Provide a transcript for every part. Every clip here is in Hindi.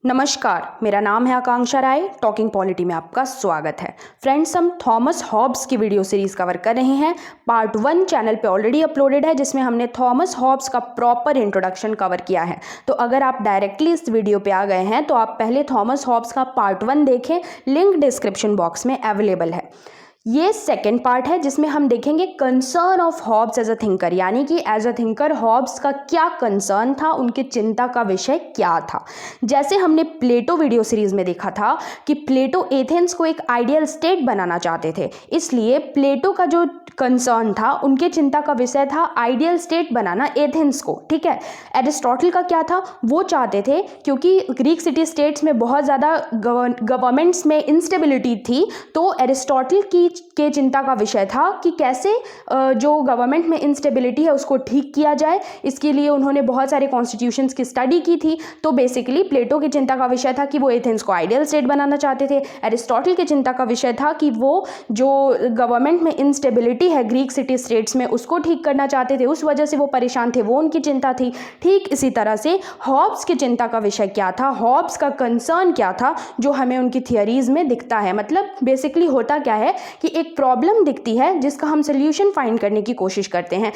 नमस्कार, मेरा नाम है आकांक्षा राय। टॉकिंग पॉलिटी में आपका स्वागत है। फ्रेंड्स, हम थॉमस हॉब्स की वीडियो सीरीज़ कवर कर रहे हैं। पार्ट 1 चैनल पे ऑलरेडी अपलोडेड है, जिसमें हमने थॉमस हॉब्स का प्रॉपर इंट्रोडक्शन कवर किया है। तो अगर आप डायरेक्टली इस वीडियो पे आ गए हैं तो आप पहले थॉमस हॉब्स का पार्ट 1 देखें, लिंक डिस्क्रिप्शन बॉक्स में अवेलेबल है। ये सेकेंड पार्ट है जिसमें हम देखेंगे concern of Hobbes as a thinker, यानी कि एज अ थिंकर हॉब्स का क्या कंसर्न था, उनकी चिंता का विषय क्या था। जैसे हमने प्लेटो वीडियो सीरीज में देखा था कि प्लेटो एथेंस को एक आइडियल स्टेट बनाना चाहते थे, इसलिए प्लेटो का जो कंसर्न था, उनके चिंता का विषय था आइडियल स्टेट बनाना एथेंस को। ठीक है, एरिस्टोटल का क्या था, वो चाहते थे क्योंकि ग्रीक सिटी स्टेट्स में बहुत ज़्यादा गवर्नमेंट्स में इंस्टेबिलिटी थी, तो एरिस्टोटल के चिंता का विषय था कि कैसे जो गवर्नमेंट में इंस्टेबिलिटी है उसको ठीक किया जाए। इसके लिए उन्होंने बहुत सारे कॉन्स्टिट्यूशंस की स्टडी की थी। तो बेसिकली प्लेटो की चिंता का विषय था कि वो एथेंस को आइडियल स्टेट बनाना चाहते थे। एरिस्टोटल की चिंता का विषय था कि वो जो गवर्नमेंट में इंस्टेबिलिटी है ग्रीक सिटी स्टेट्स में, उसको ठीक करना चाहते थे, उस वजह से वो परेशान थे, वो उनकी चिंता थी। ठीक इसी तरह से हॉब्स की चिंता का विषय क्या था, हॉब्स का कंसर्न क्या था, जो हमें उनकी थियरीज में दिखता है। मतलब बेसिकली होता क्या है कि एक प्रॉब्लम दिखती है जिसका हम सोल्यूशन फाइंड करने की कोशिश करते हैं।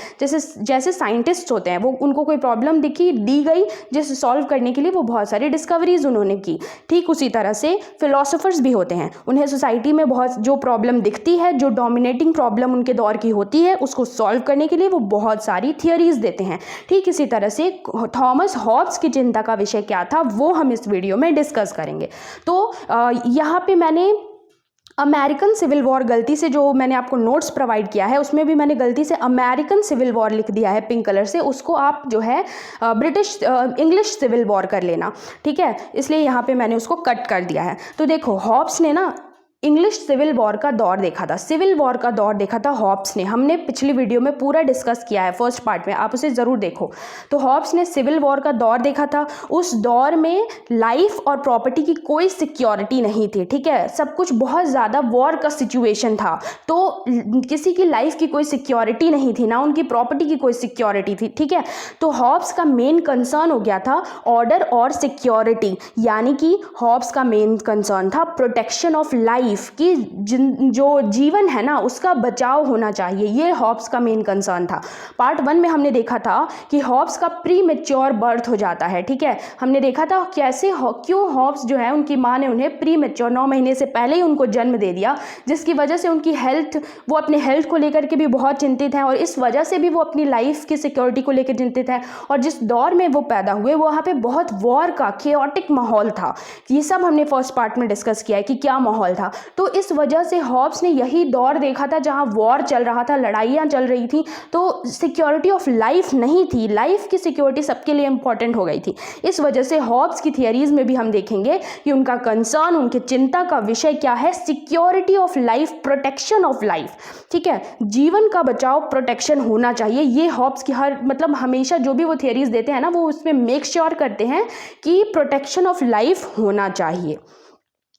जैसे साइंटिस्ट होते हैं, वो उनको कोई प्रॉब्लम दी गई जिसे सॉल्व करने के लिए वो बहुत सारी डिस्कवरीज उन्होंने की। ठीक उसी तरह से फिलोसोफर्स भी होते हैं, उन्हें सोसाइटी में बहुत जो प्रॉब्लम दिखती है, जो डोमिनेटिंग प्रॉब्लम उनके दौर की होती है, उसको सॉल्व करने के लिए वो बहुत सारी थियरीज देते हैं। ठीक इसी तरह से थॉमस हॉब्स की चिंता का विषय क्या था, वो हम इस वीडियो में डिस्कस करेंगे। तो यहाँ पे मैंने अमेरिकन सिविल वॉर, गलती से जो मैंने आपको नोट्स प्रोवाइड किया है उसमें भी मैंने गलती से अमेरिकन सिविल वॉर लिख दिया है पिंक कलर से, उसको आप जो है इंग्लिश सिविल वॉर कर लेना। ठीक है, इसलिए यहाँ पे मैंने उसको कट कर दिया है। तो देखो, हॉब्स ने ना इंग्लिश सिविल वॉर का दौर देखा था, सिविल वॉर का दौर देखा था हॉब्स ने। हमने पिछली वीडियो में पूरा डिस्कस किया है फर्स्ट पार्ट में, आप उसे ज़रूर देखो। तो हॉब्स ने सिविल वॉर का दौर देखा था। उस दौर में लाइफ और प्रॉपर्टी की कोई सिक्योरिटी नहीं थी। ठीक है, सब कुछ बहुत ज़्यादा वॉर का सिचुएशन था, तो किसी की लाइफ की कोई सिक्योरिटी नहीं थी, ना उनकी प्रॉपर्टी की कोई सिक्योरिटी थी। ठीक है, तो हॉब्स का मेन कंसर्न हो गया था ऑर्डर और सिक्योरिटी, यानी कि हॉब्स का मेन कंसर्न था प्रोटेक्शन ऑफ लाइफ, कि जो जीवन है ना उसका बचाव होना चाहिए। ये हॉब्स का मेन कंसर्न था। पार्ट 1 में हमने देखा था कि हॉब्स का प्री मैच्योर बर्थ हो जाता है। ठीक है, हमने देखा था कैसे क्यों हॉब्स जो है, उनकी माँ ने उन्हें प्री मैच्योर 9 महीने से पहले ही उनको जन्म दे दिया, जिसकी वजह से उनकी हेल्थ, वो अपने हेल्थ को लेकर के भी बहुत चिंतित हैं, और इस वजह से भी वो अपनी लाइफ की सिक्योरिटी को लेकर चिंतित है। और जिस दौर में वो पैदा हुए वहाँ पे बहुत वॉर का केओटिक माहौल था। ये सब हमने फर्स्ट पार्ट में डिस्कस किया है कि क्या माहौल था। तो इस वजह से हॉब्स ने यही दौर देखा था जहां वॉर चल रहा था, लड़ाइयां चल रही थी, तो सिक्योरिटी ऑफ लाइफ नहीं थी। लाइफ की सिक्योरिटी सबके लिए इंपॉर्टेंट हो गई थी। इस वजह से हॉब्स की थियरीज में भी हम देखेंगे कि उनका कंसर्न, उनकी चिंता का विषय क्या है, security of life, protection of life. ठीक है, जीवन का बचाव, प्रोटेक्शन होना चाहिए। ये हॉब्स की हमेशा जो भी वो थियरीज देते हैं ना, वो उसमें मेक श्योर करते हैं कि प्रोटेक्शन ऑफ लाइफ होना चाहिए।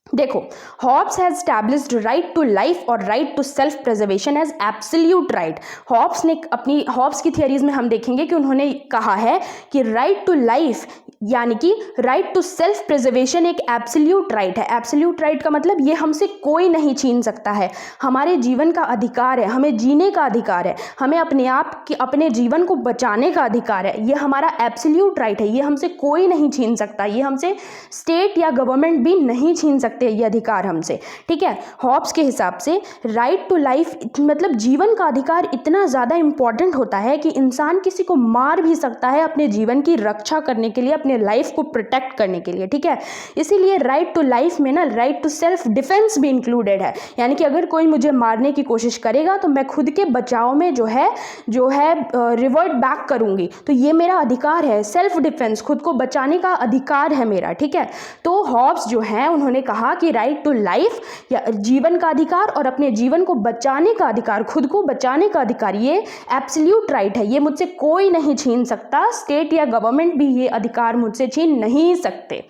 देखो, Hobbes has established right to life और right to self preservation as absolute right. Hobbes की थियरीज में हम देखेंगे कि उन्होंने कहा है कि राइट टू लाइफ यानी कि राइट टू सेल्फ प्रिजर्वेशन एक एब्सोल्यूट राइट है। एब्सोल्यूट राइट का मतलब ये हमसे कोई नहीं छीन सकता है, हमारे जीवन का अधिकार है, हमें जीने का अधिकार है, हमें अपने आप की, अपने जीवन को बचाने का अधिकार है। ये हमारा एब्सोल्यूट राइट है, ये हमसे कोई नहीं छीन सकता, ये हमसे स्टेट या गवर्नमेंट भी नहीं छीन सकते ये अधिकार हमसे। ठीक है, हॉब्स के हिसाब से राइट टू लाइफ मतलब जीवन का अधिकार इतना ज़्यादा इंपॉर्टेंट होता है कि इंसान किसी को मार भी सकता है अपने जीवन की रक्षा करने के लिए, अपने लाइफ को प्रोटेक्ट करने के लिए। ठीक है, इसीलिए राइट टू लाइफ में ना राइट टू सेल्फ डिफेंस भी इंक्लूडेड है, यानी कि अगर कोई मुझे मारने की कोशिश करेगा तो मैं खुद के बचाव में जो है रिवर्ट बैक करूंगी। तो ये मेरा अधिकार है, सेल्फ डिफेंस, खुद को बचाने का अधिकार है मेरा। ठीक है, तो हॉब्स जो है उन्होंने कहा कि राइट टू लाइफ या जीवन का अधिकार और अपने जीवन को बचाने का अधिकार, खुद को बचाने का अधिकार, ये एब्सोल्यूट राइट है, ये मुझसे कोई नहीं छीन सकता, स्टेट या गवर्नमेंट भी ये अधिकार मुझसे छीन नहीं सकते।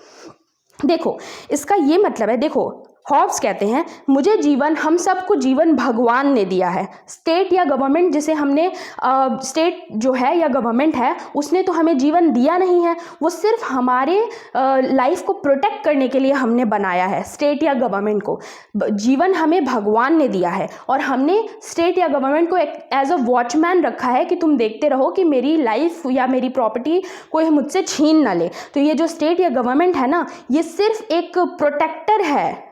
देखो, इसका ये मतलब है, देखो हॉब्स कहते हैं मुझे जीवन, हम सबको जीवन भगवान ने दिया है। स्टेट या गवर्नमेंट जिसे हमने स्टेट जो है या गवर्नमेंट है उसने तो हमें जीवन दिया नहीं है, वो सिर्फ हमारे लाइफ को प्रोटेक्ट करने के लिए हमने बनाया है। स्टेट या गवर्नमेंट को जीवन हमें भगवान ने दिया है और हमने स्टेट या गवर्नमेंट को एक एज अ वॉचमैन रखा है कि तुम देखते रहो कि मेरी लाइफ या मेरी प्रॉपर्टी कोई मुझसे छीन ना ले। तो ये जो स्टेट या गवर्नमेंट है ना, ये सिर्फ एक प्रोटेक्टर है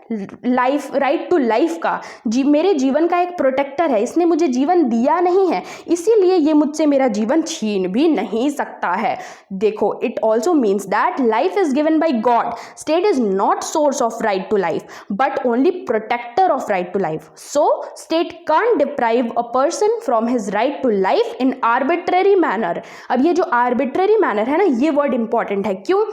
लाइफ, राइट टू लाइफ का, मेरे जीवन का एक प्रोटेक्टर है। इसने मुझे जीवन दिया नहीं है, इसीलिए ये मुझसे मेरा जीवन छीन भी नहीं सकता है। देखो, it also means that life is given by God. State is not source of right to life but only protector of right to life. So state can't deprive a person from his right to life in arbitrary manner. अब ये जो आर्बिट्रेरी मैनर है ना, ये वर्ड इंपॉर्टेंट है। क्यों?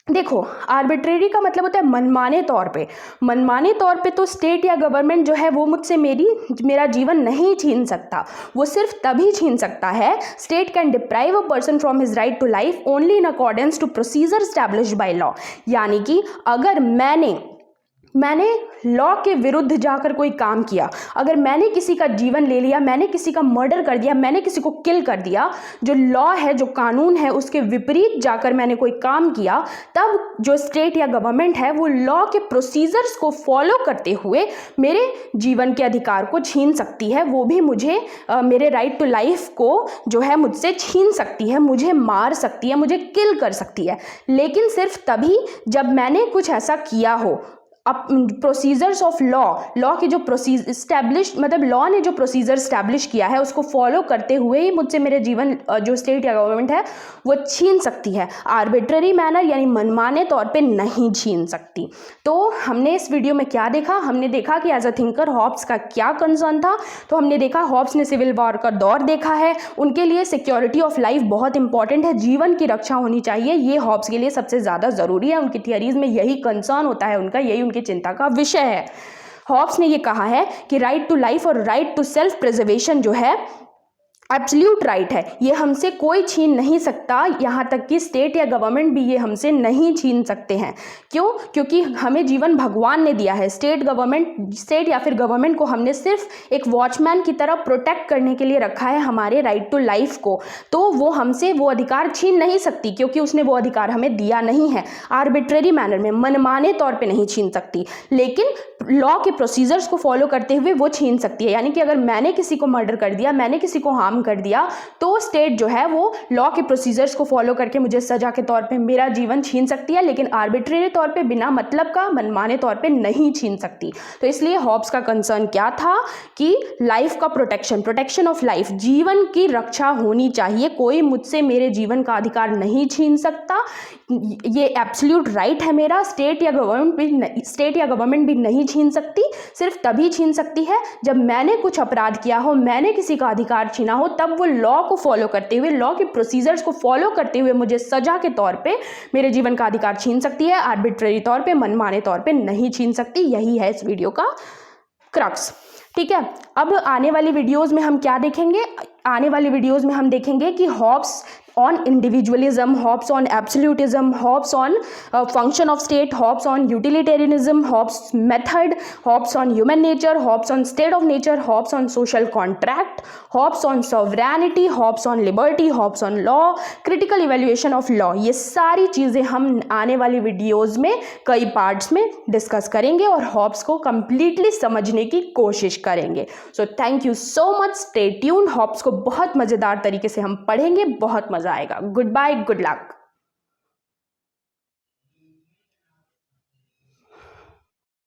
देखो, आर्बिट्रेरी का मतलब होता है मनमाने तौर पे। मनमाने तौर पे तो स्टेट या गवर्नमेंट जो है वो मुझसे मेरा जीवन नहीं छीन सकता। वो सिर्फ तभी छीन सकता है, state can deprive a person from his right to life only in accordance to procedure established by law. यानी कि अगर मैंने लॉ के विरुद्ध जाकर कोई काम किया, अगर मैंने किसी का जीवन ले लिया, मैंने किसी का मर्डर कर दिया, मैंने किसी को किल कर दिया, जो लॉ है, जो कानून है, उसके विपरीत जाकर मैंने कोई काम किया, तब जो स्टेट या गवर्नमेंट है वो लॉ के प्रोसीजर्स को फॉलो करते हुए मेरे जीवन के अधिकार को छीन सकती है। वो भी मुझे मेरे राइट टू लाइफ को जो है मुझसे छीन सकती है, मुझे मार सकती है, मुझे किल कर सकती है। लेकिन सिर्फ तभी जब मैंने कुछ ऐसा किया हो। अब प्रोसीजर्स ऑफ लॉ के जो एस्टैब्लिश, मतलब लॉ ने जो प्रोसीजर एस्टैब्लिश किया है उसको फॉलो करते हुए ही मुझसे मेरे जीवन जो स्टेट या गवर्नमेंट है वो छीन सकती है। आर्बिट्ररी मैनर यानी मनमाने तौर पे नहीं छीन सकती। तो हमने इस वीडियो में क्या देखा? हमने देखा कि एज अ थिंकर हॉब्स का क्या कंसर्न था। तो हमने देखा हॉब्स ने सिविल वॉर का दौर देखा है, उनके लिए सिक्योरिटी ऑफ लाइफ बहुत इंपॉर्टेंट है, जीवन की रक्षा होनी चाहिए, ये हॉब्स के लिए सबसे ज़्यादा ज़रूरी है। उनकी थियरीज में यही कंसर्न होता है, उनका यही उनकी चिंता का विषय है। हॉब्स ने ये कहा है कि राइट टू लाइफ और राइट टू सेल्फ प्रिजर्वेशन जो है एब्सोल्यूट राइट है, ये हमसे कोई छीन नहीं सकता, यहाँ तक कि स्टेट या गवर्नमेंट भी ये हमसे नहीं छीन सकते हैं। क्यों? क्योंकि हमें जीवन भगवान ने दिया है। स्टेट या फिर गवर्नमेंट को हमने सिर्फ एक वॉचमैन की तरह प्रोटेक्ट करने के लिए रखा है हमारे राइट टू लाइफ को, तो वो हमसे वो अधिकार छीन नहीं सकती क्योंकि उसने वो अधिकार हमें दिया नहीं है। आर्बिट्रेरी मैनर में, मनमाने तौर पर नहीं छीन सकती, लेकिन लॉ के प्रोसीजर्स को फॉलो करते हुए वो छीन सकती है। यानी कि अगर मैंने किसी को मर्डर कर दिया, मैंने किसी को हार्म कर दिया, तो स्टेट जो है वो लॉ के प्रोसीजर्स को फॉलो करके मुझे सजा के तौर पे मेरा जीवन छीन सकती है, लेकिन आर्बिट्रेरी तौर पे, बिना मतलब का, मनमाने तौर पे नहीं छीन सकती। तो इसलिए हॉब्स का कंसर्न क्या था कि लाइफ का प्रोटेक्शन ऑफ लाइफ, जीवन की रक्षा होनी चाहिए, कोई मुझसे मेरे जीवन का अधिकार नहीं छीन सकता, ये एब्सोल्यूट राइट है मेरा। स्टेट या गवर्नमेंट भी नहीं छीन सकती, सिर्फ तभी छीन सकती है जब मैंने कुछ अपराध किया हो, मैंने किसी का अधिकार छीना हो, तब वो लॉ को फॉलो करते हुए, लॉ के प्रोसीजर्स को फॉलो करते हुए मुझे सजा के तौर पे मेरे जीवन का अधिकार छीन सकती है। आर्बिट्रेरी तौर पे, मनमाने तौर पे नहीं छीन सकती। यही है इस वीडियो का क्रक्स। ठीक है, अब आने वाली वीडियोस में हम क्या देखेंगे? आने वाली वीडियोस में हम देखेंगे कि Hobbs on individualism, Hobbes on absolutism, Hobbes on function of state, Hobbes on utilitarianism, Hobbes method, Hobbes on human nature, Hobbes on state of nature, Hobbes on social contract, Hobbes on sovereignty, Hobbes on liberty, Hobbes on law, critical evaluation of law। ये सारी चीज़ें हम आने वाली वीडियोज़ में कई पार्ट्स में डिस्कस करेंगे और हॉब्स को कम्प्लीटली समझने की कोशिश करेंगे। So thank you so much, stay tuned. Hobbes को बहुत मज़ेदार तरीके से हम पढ़ेंगे, बहुत मज़ा आएगा। Goodbye, good luck.